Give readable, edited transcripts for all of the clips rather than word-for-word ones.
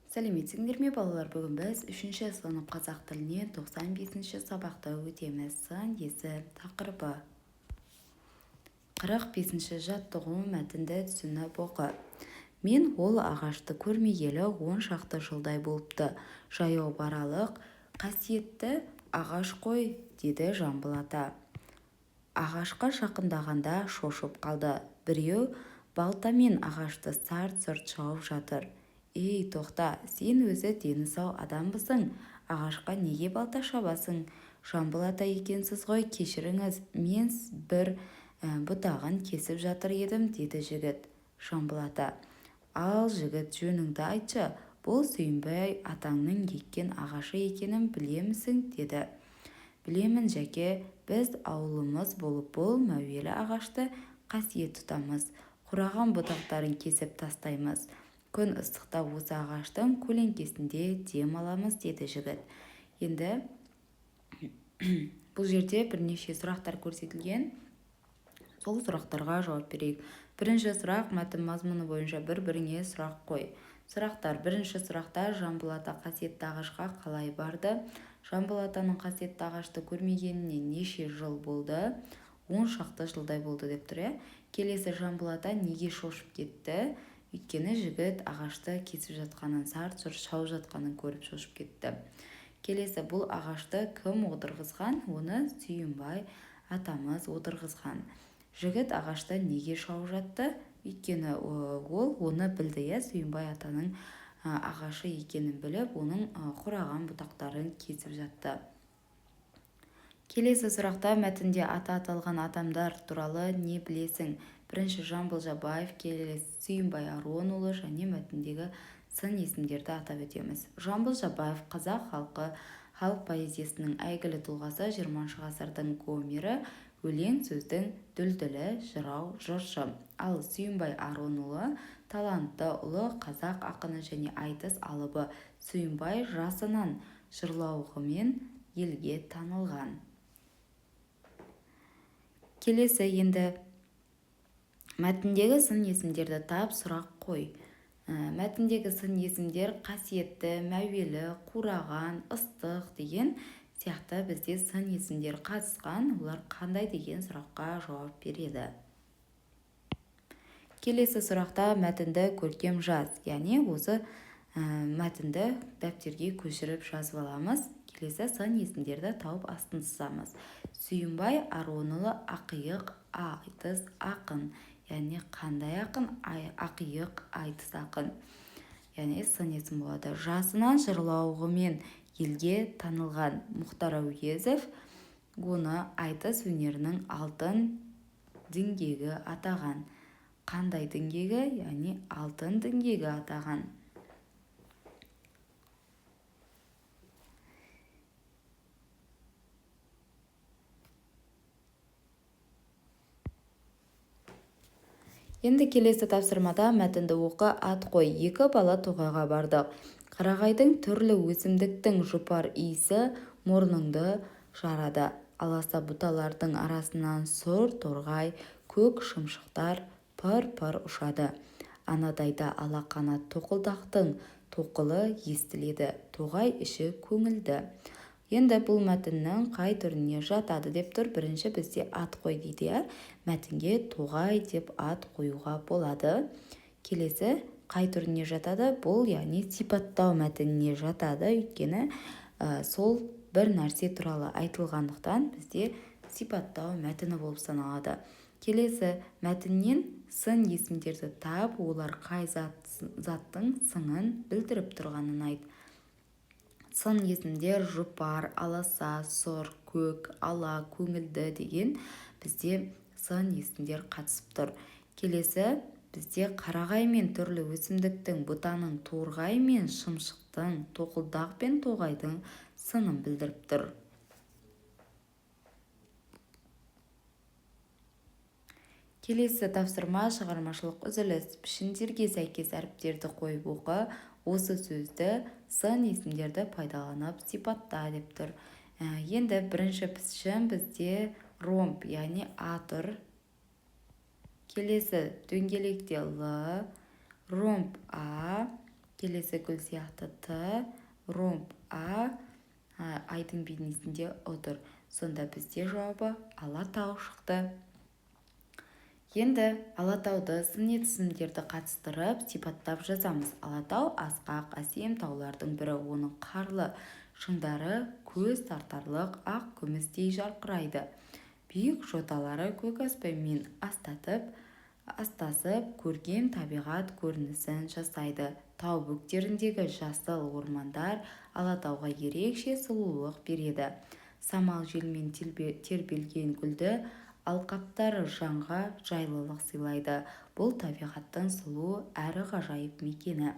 Сәлеметсіңдер ме балалар, бүгін біз 3-ші сынып қазақ тіліне 95-ші сабақта өтеміз. Сын есім тақырыбы. 45-ші жаттығу мәтінді түсініп оқы. Мен ол ағашты көрмегелі 10 шақты жылдай болыпты. Жаяу баралық қасиетті ағаш қой, деді Жамбыл ата. Ағашқа жақындағанда шошып қалды. Біреу балтамен ағашты сарт-сұрт шауып жатыр. Ей, тоқта, сен өзі дені сау адамбысың, ағашқа неге балта шабасың? Жамбыл ата екенсіз ғой, кешіріңіз, мен бір бұтағын кесіп жатыр едім, деді жігіт. Жамбыл ата: ал жігіт, жөніңді айтшы, бұл Сүйінбай атаңның еккен ағашы екенін білемісің, деді. Білемін, жәке, біз ауылымыз болып бұл мәуелі ағашты қасиет тұтамыз. Қураған бұтақтарын кесіп тастаймыз. Күн ыстықта осы ағаштың көлеңкесінде дем аламыз, деді жігіт. Енді бұл жерде бірнеше сұрақтар көрсетілген. Сол сұрақтарға жауап берейік. Бірінші сұрақ, мәтін мазмұны бойынша бір-біріңе сұрақ қой. Сұрақтар. Бірінші сұрақта Жамбыл ата қасиетті ағашқа қалай барды? Жамбыл атаның қасиетті ағашты көрмегеніне неше жыл болды? 10 шақты жылдай болды деп тұр. Келесі, Жамбыл ата неге шошып кетті? Өйткені жігіт ағашты кесіп жатқанын, сарт-сұрт шауып жатқанын көріп шошып кетті. Келесі, бұл ағашты кім отырғызған? Оны Сүйінбай атамыз отырғызған. Жігіт ағашты неге шауып жатты? Өйткені ол оны білді, Сүйінбай атаның ағашы екенін біліп, оның құраған бұтақтарын кесіп жатты. Келесі сұрақта мәтінде аты аталған адамдар туралы не білесің? Бірінші, Жамбыл Жабаев, келесі Сүйінбай Аронұлы, және мәтіндегі сын есімдерді атап өтеміз. Жамбыл Жабаев қазақ халық поэзиясының әйгілі тұлғасы, 20 ғасырдың Гомері, өлең сөздің дүлдүлі, жырау, жыршы. Ал Сүйінбай Аронұлы талантты ұлы қазақ ақыны және айтыс алыбы. Сүйінбай жасынан жырлауғымен елге танылған. Келесі, енді мәтіндегі сын есімдерді тап, сұрақ қой. Мәтіндегі сын есімдер қасиетті, мәуелі, қураған, ыстық деген сияқты бізде сын есімдер қатысқан. Олар қандай деген сұраққа жауап береді. Келесі сұрақта мәтінді көркем жаз, яғни осы мәтінді дәптерге көшіріп жазып аламыз. Келесі, сын есімдерді тауып астын сызамыз. Сүйінбай Аронұлы ақиық, айтыс, ақын. Яғни қандай ақын? Ақиық, айтыс ақын. Яғни сын есім болады. Жасынан жырлауғымен елге танылған. Мұхтар Әуезов оны айтыс өнерінің алтын діңгегі атаған. Қандай діңгегі? Яғни алтын діңгегі атаған. Енді келесі тапсырмада мәтінді оқы, ат қой. 2 бала тоғайға бардық. Қарағайдың түрлі өсімдіктің жұпар иісі мұрныңды жарады. Аласа бұталардың арасынан сұр торғай, көк шымшықтар пыр-пыр ұшады. Анадайда алақанат тоқылдақтың тоқылы естіледі. Тоғай іші көңілді. Енді бұл мәтіннің қай түріне жатады деп тұр. Бірінші бізде ат қой дейді. Мәтінге тоғай деп ат қоюға болады. Келесі, қай түріне жатады? Бұл яғни сипаттау мәтініне жатады. Өйткені сол бір нәрсе туралы айтылғандықтан бізде сипаттау мәтіні болып саналады. Келесі, мәтіннен сын есімдерді тап, олар қай заттың сыңын білдіріп тұрғанын айт. Сын есімдер жұпар, аласа, сұр, көк, ала, көңілді деген бізде сын есімдер қатысып тұр. Келесі, бізде қарағай мен түрлі өсімдіктің, бұтаның, торғай мен шымшықтың, тоқылдақ пен тоғайдың сынын білдіріп тұр. Келесі тапсырма, шығармашылық үзіліс. Пішіндерге сәйкес әріптерді қойып оқы. Осы сөзді, сын есімдерді пайдаланып сипатта деп тұр. Енді бірінші пішін бізде ромб, яғни А тұр. Келесі дөңгелекте Л, ромб А, келесі гүл сияқты Т, ромб айдың бейнесінде отыр. Сонда бізде жауабы Алатау шықты. Енді Алатауды сын есімдерді қатыстырып сипаттап жазамыз. Алатау асқақ, әсем таулардың бірі. Оның қарлы шыңдары көз тартарлық ақ күмістей жарқырайды. Биік жоталары көк аспанмен астасып көркем табиғат көрінісін жасайды. Тау бөктеріндегі жасыл ормандар Алатауға ерекше сұлулық береді. Самал желмен тербелген гүлді алқаптары жанға жайлылық сыйлайды. Бұл табиғаттың сұлу әрі ғажайып мекені.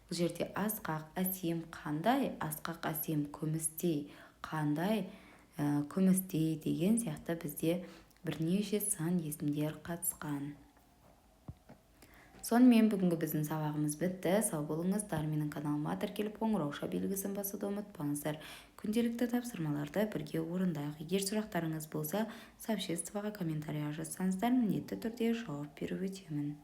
Бұл жерде асқақ, әсем, қандай асқақ, әсем, күмістей, қандай күмістей деген сияқты бізде бірнеше сын есімдер қатысқан. Сонымен бүгінгі біздің сабағымыз бітті. Сау болыңыздар. Менің каналыма тіркеліп қоңырауша белгісін басуды ұмытпаңыздар. Күнделікті тапсырмаларды бірге орындайық. Егер сұрақтарыңыз болса, сообществоға комментария жазсаңыздар, міндетті түрде жауап беріп өтемін.